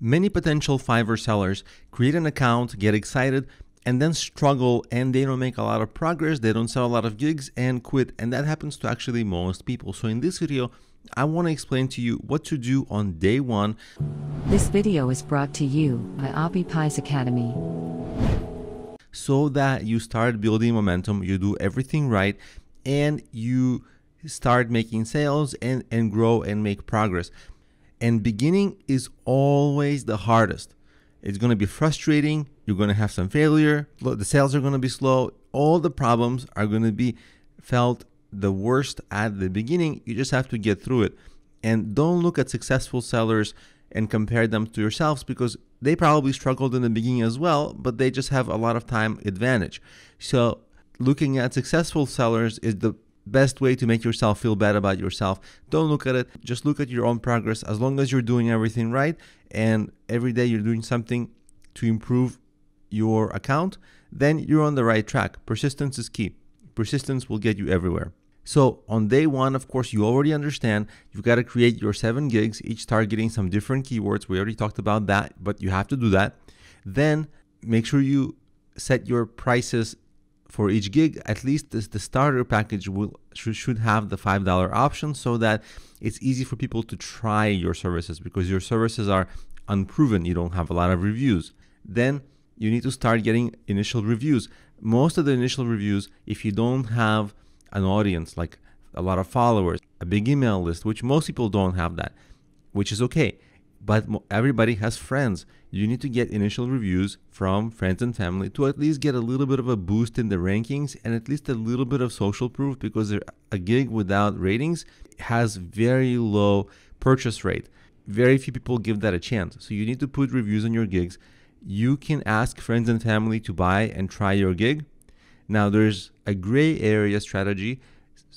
Many potential Fiverr sellers create an account, get excited, and then struggle, and they don't make a lot of progress, they don't sell a lot of gigs, and quit. And that happens to actually most people. So in this video, I want to explain to you what to do on day one. This video is brought to you by Abby Pai's Academy. So that you start building momentum, you do everything right, and you start making sales and grow and make progress. And beginning is always the hardest. It's going to be frustrating. You're going to have some failure. The sales are going to be slow. All the problems are going to be felt the worst at the beginning. You just have to get through it. And don't look at successful sellers and compare them to yourselves, because they probably struggled in the beginning as well, but they just have a lot of time advantage. So looking at successful sellers is the best way to make yourself feel bad about yourself. Don't look at it. Just look at your own progress. As long as you're doing everything right and every day you're doing something to improve your account, then you're on the right track. Persistence is key. Persistence will get you everywhere. So on day one, of course, you already understand you've got to create your 7 gigs, each targeting some different keywords. We already talked about that, but you have to do that. Then make sure you set your prices for each gig. At least the starter package should have the $5 option, so that it's easy for people to try your services, because your services are unproven. You don't have a lot of reviews. Then you need to start getting initial reviews. Most of the initial reviews, if you don't have an audience, like a lot of followers, a big email list, which most people don't have that, which is okay. But everybody has friends. You need to get initial reviews from friends and family to at least get a little bit of a boost in the rankings and at least a little bit of social proof, because a gig without ratings has very low purchase rate. Very few people give that a chance. So you need to put reviews on your gigs. You can ask friends and family to buy and try your gig. Now there's a gray area strategy.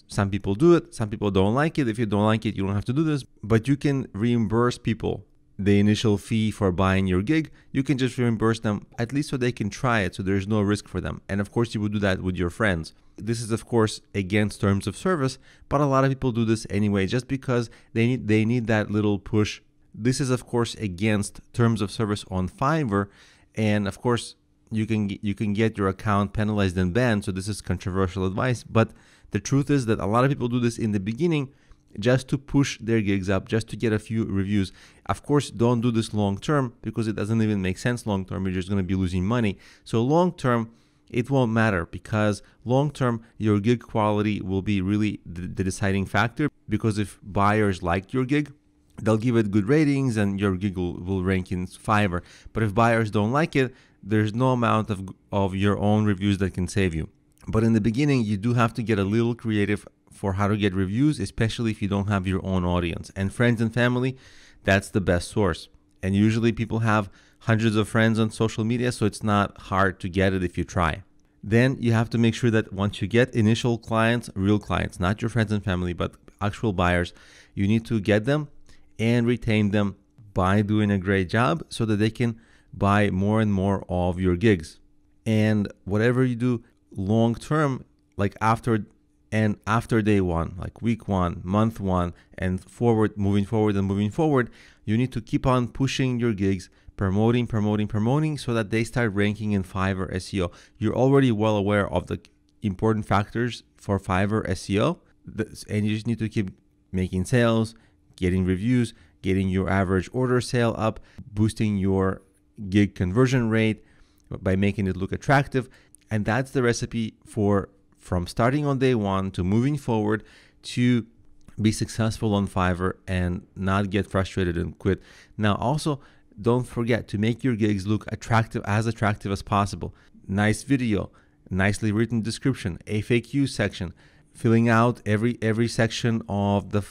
Some people do it, some people don't like it. If you don't like it, you don't have to do this, but you can reimburse people the initial fee for buying your gig. You can just reimburse them, at least so they can try it, so there's no risk for them. And of course, you would do that with your friends. This is, of course, against terms of service, but a lot of people do this anyway, just because they need that little push. This is, of course, against terms of service on Fiverr, and of course, you can get your account penalized and banned. So this is controversial advice, but the truth is that a lot of people do this in the beginning just to push their gigs up, just to get a few reviews. Of course, don't do this long term, because it doesn't even make sense long term. You're just going to be losing money. So long term, it won't matter, because long term, your gig quality will be really the deciding factor. Because if buyers like your gig, they'll give it good ratings and your gig will rank in Fiverr. But if buyers don't like it, there's no amount of your own reviews that can save you. But in the beginning, you do have to get a little creative for how to get reviews, especially if you don't have your own audience. And friends and family, that's the best source. And usually people have hundreds of friends on social media, so it's not hard to get it if you try. Then you have to make sure that once you get initial clients, real clients, not your friends and family, but actual buyers, you need to get them and retain them by doing a great job, so that they can buy more and more of your gigs. And whatever you do long term, like after day one, like week one, month one, and moving forward, you need to keep on pushing your gigs, promoting, so that they start ranking in Fiverr SEO. You're already well aware of the important factors for Fiverr SEO, and you just need to keep making sales, getting reviews, getting your average order sale up, boosting your gig conversion rate by making it look attractive. And that's the recipe from starting on day one to moving forward to be successful on Fiverr and not get frustrated and quit. Now, also, don't forget to make your gigs look attractive as possible. Nice video, nicely written description, FAQ section, filling out every section of the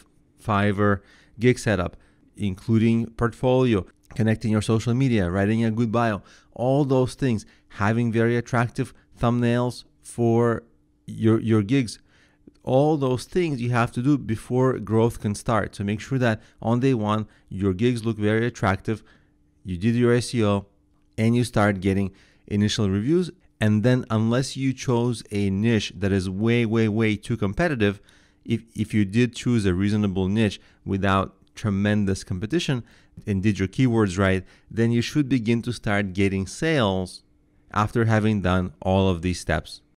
Fiverr gig setup, including portfolio, connecting your social media, writing a good bio, all those things, having very attractive thumbnails for your gigs. All those things you have to do before growth can start. So make sure that on day one, your gigs look very attractive, you did your SEO, and you start getting initial reviews. And then unless you chose a niche that is way too competitive, if you did choose a reasonable niche without tremendous competition, and did your keywords right, then you should begin to start getting sales after having done all of these steps.